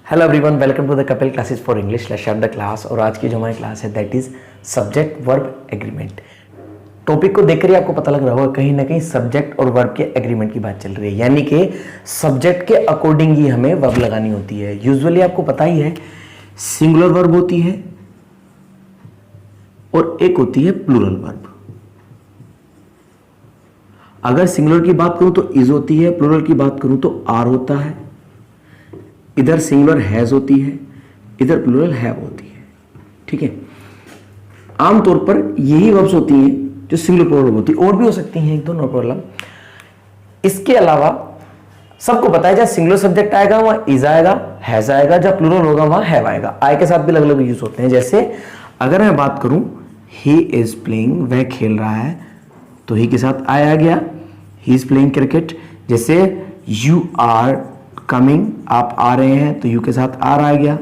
Hello everyone, welcome to the Kapil classes for English. Let's start the class. और आज की जो हमारी क्लास है that is subject verb agreement. Topic को देखकर ही आपको पता लग रहा होगा कहीं ना कहीं सब्जेक्ट और वर्ब के एग्रीमेंट की बात चल रही है, यानी कि सब्जेक्ट के अकॉर्डिंग ही हमें वर्ब लगानी होती है। यूजुअली आपको पता ही है सिंगुलर वर्ब होती है और एक होती है प्लूरल वर्ब। अगर सिंगुलर की बात करूं तो इज होती है, प्लूरल की बात करूं तो आर होता है। इधर सिंगुलर हैज होती है, इधर प्लूरल हैव होती है। ठीक है, आमतौर पर यही वर्ब्स होती हैं जो सिंगुलर प्लूरल होती है, और भी हो सकती हैं एक दो, नो प्रॉब्लम। इसके अलावा सबको पता है जहां सिंगुलर सब्जेक्ट आएगा वहां इज आएगा, हैज आएगा, जहां प्लूरल होगा वहां हैव आएगा। आई के साथ भी अलग अलग यूज होते हैं। जैसे अगर मैं बात करूं ही इज प्लेइंग, वह खेल रहा है, तो ही के साथ आई आ गया, ही इज प्लेइंग क्रिकेट। जैसे यू आर कमिंग, आप आ रहे हैं, तो यू के साथ आर आ गया।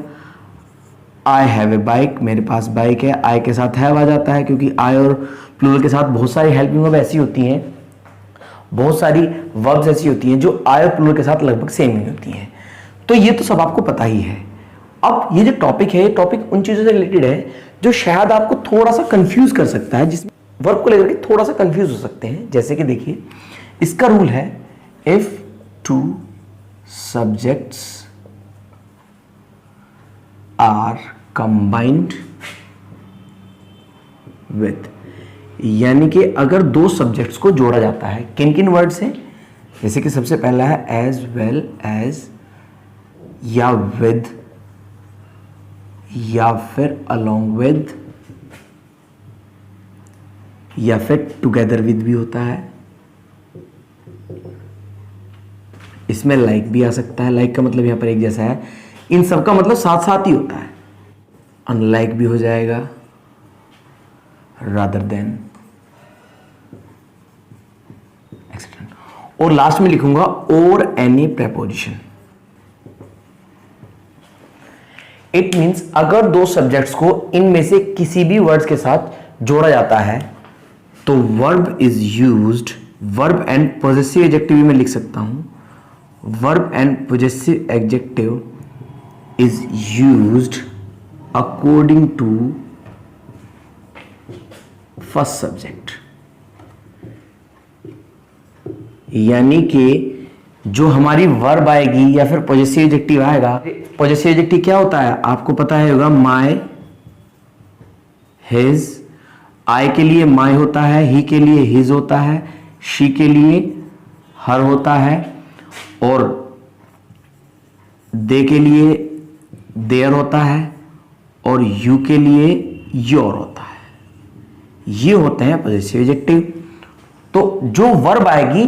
आई हैव ए बाइक, मेरे पास बाइक है, आई के साथ हैव आ जाता है, क्योंकि आई और प्लूरल के साथ बहुत सारी हेल्पिंग वर्ब ऐसी होती हैं, बहुत सारी वर्ब्स ऐसी होती हैं जो आई और प्लूरल के साथ लगभग सेम ही होती हैं। तो ये तो सब आपको पता ही है। अब ये जो टॉपिक है, ये टॉपिक उन चीजों से रिलेटेड है जो शायद आपको थोड़ा सा कंफ्यूज कर सकता है, जिसमें वर्ब को लेकर के थोड़ा सा कंफ्यूज हो सकते हैं। जैसे कि देखिए, इसका रूल है if two subjects are combined with, यानी कि अगर दो सब्जेक्ट्स को जोड़ा जाता है किन किन वर्ड से, जैसे कि सबसे पहला है एज वेल एज, या विद, या फिर along with, या फिर टुगेदर विद भी होता है। इसमें लाइक भी आ सकता है, लाइक का मतलब यहां पर एक जैसा है, इन सब का मतलब साथ साथ ही होता है। अनलाइक भी हो जाएगा, रादर देन, एक्सेट्रा। और लास्ट में लिखूंगा और एनी प्रेपोजिशन। इट मींस अगर दो सब्जेक्ट्स को इनमें से किसी भी वर्ड्स के साथ जोड़ा जाता है तो verb is used, verb and possessive adjective में लिख सकता हूं, verb and possessive adjective is used according to first subject। यानी कि जो हमारी वर्ब आएगी या फिर पॉजेसिव एडजेक्टिव आएगा, पॉजेसिव एडजेक्टिव क्या होता है आपको पता है होगा, माय, हिज। आई के लिए माय होता है, ही के लिए हिज होता है, शी के लिए हर होता है, और दे के लिए देयर होता है, और यू के लिए योर होता है। ये होते हैं पॉजेसिव एडजेक्टिव। तो जो वर्ब आएगी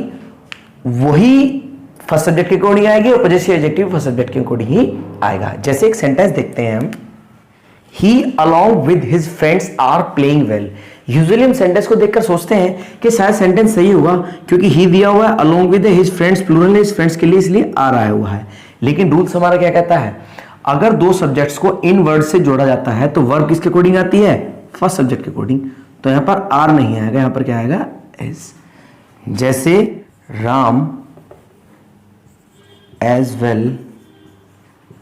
वही फर्स्ट सब्जेक्ट के अकॉर्डिंग आएगी और पॉजेसिव एडजेक्टिव फर्स्ट सब्जेक्ट के अकॉर्डिंग ही आएगा। जैसे एक सेंटेंस देखते हैं हम, He along with his friends are playing well। Usually हम सेंटेंस को देखकर सोचते हैं कि शायद सेंटेंस सही होगा क्योंकि ही दिया हुआ है, along with his friends plural है, his friends के लिए इसलिए आर आया हुआ है। लेकिन रूल्स हमारा क्या कहता है, अगर दो सब्जेक्ट्स को इन वर्ड से जोड़ा जाता है तो वर्ब किसके अकॉर्डिंग आती है, फर्स्ट सब्जेक्ट के अकॉर्डिंग। तो यहां पर आर नहीं आएगा, यहां पर क्या आएगा, एज। जैसे Ram as well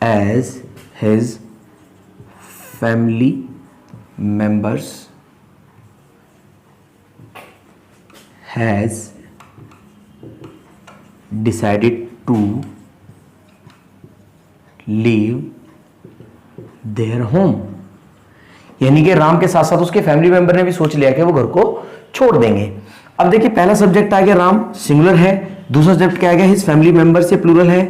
as his family members has decided to leave their home। यानी कि राम के साथ साथ उसके फैमिली मेंबर ने भी सोच लिया कि वो घर को छोड़ देंगे। अब देखिए, पहला सब्जेक्ट आ गया राम, सिंगुलर है, दूसरा सब्जेक्ट क्या आ गया, हिज फैमिली मेंबर से प्लूरल है।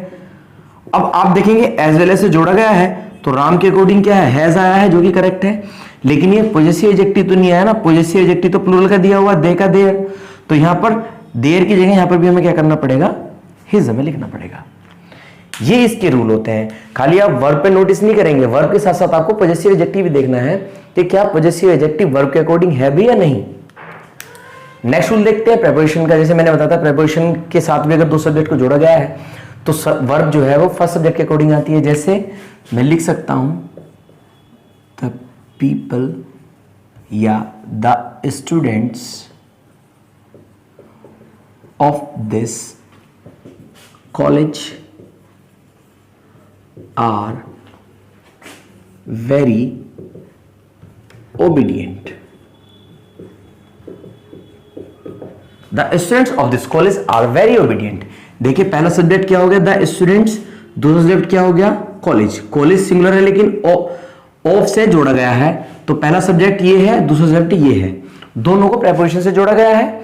अब आप देखेंगे एज वेल एज से जोड़ा गया है तो राम के अकॉर्डिंग क्या है, हैज आया है, जो कि करेक्ट है। लेकिन ये पॉजेसिव एडजेक्टिव तो नहीं आया ना, पॉजेसिव एडजेक्टिव तो प्लूरल का दिया हुआ, दे का देयर। तो यहां पर देयर की जगह यहां पर भी हमें क्या करना पड़ेगा, हिज हमें लिखना पड़ेगा। ये इसके रूल होते हैं। खाली आप वर्ब पे नोटिस नहीं करेंगे, वर्ब के साथ साथ आपको पॉजेसिव एडजेक्टिव भी देखना है कि क्या पॉजेसिव एडजेक्टिव वर्ब के अकॉर्डिंग है भी या नहीं। नेक्स्ट रूल देखते हैं प्रेपोजिशन का। जैसे मैंने बताया था, प्रेपोजिशन के साथ भी अगर दो सब्जेक्ट को जोड़ा गया है तो वर्ब जो है वो फर्स्ट सब्जेक्ट के अकॉर्डिंग आती है। जैसे मैं लिख सकता हूं द पीपल या the students of this college are very obedient. The students of this college are very obedient. देखिए पहला सब्जेक्ट क्या हो गया, द स्टूडेंट्स, दूसरा सब्जेक्ट क्या हो गया, कॉलेज। कॉलेज सिंगुलर है लेकिन ऑफ से जोड़ा गया है, तो पहला सब्जेक्ट ये है, दूसरा सब्जेक्ट ये है, दोनों को प्रेपोजिशन से जोड़ा गया है।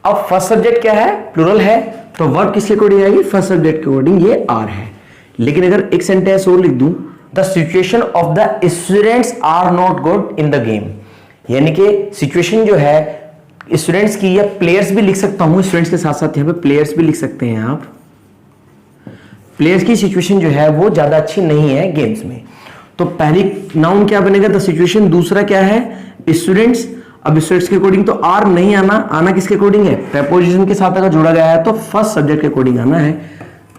अब फर्स्ट सब्जेक्ट क्या है, प्लूरल है, तो वर्ब किसके अकॉर्डिंग आएगी, फर्स्ट सब्जेक्ट के अकॉर्डिंग, ये आर है। लेकिन अगर एक सेंटेंस और लिख दूं, the situation of the students are not good in the game, यानी कि सिचुएशन जो है स्टूडेंट्स की, या प्लेयर्स भी लिख सकता हूं, स्टूडेंट्स के साथ साथ यहां पे प्लेयर्स भी लिख सकते हैं आप। प्लेयर्स की सिचुएशन जो है वो ज्यादा अच्छी नहीं है गेम्स में, तो पहली नाउन क्या बनेगा, द सिचुएशन, दूसरा क्या है, स्टूडेंट्स। अब स्टूडेंट्स के अकॉर्डिंग तो आर नहीं आना, आना किसके अकॉर्डिंग है, प्रेपोजिशन के साथ अगर जोड़ा गया है तो फर्स्ट सब्जेक्ट के अकॉर्डिंग आना है,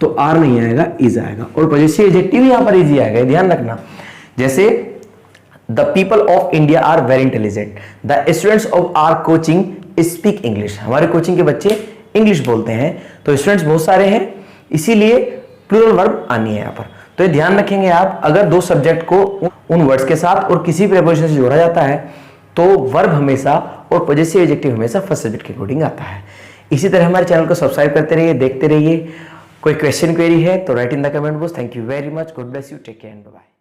तो आर नहीं आएगा, इज आएगा। और पॉजिटिव एडजेक्टिव यहां पर इज आएगा, ध्यान रखना। जैसे the people of India are very intelligent, the students of our coaching speak English, हमारे कोचिंग के बच्चे इंग्लिश बोलते हैं, तो स्टूडेंट्स बहुत सारे हैं, इसीलिए प्लूरल वर्ब आनी है यहां पर। तो ये ध्यान रखेंगे आप, अगर दो सब्जेक्ट को उन वर्ड्स के साथ और किसी प्रेपोजिशन से जोड़ा जाता है तो वर्ब हमेशा और पॉजिटिव एडजेक्टिव हमेशा फर्स्ट सब्जेक्ट के अकॉर्डिंग आता है। इसी तरह हमारे चैनल को सब्सक्राइब करते रहिए, देखते रहिए। कोई क्वेश्चन क्वेरी है तो write in the comment box. Thank you very much, God bless you, take care and bye.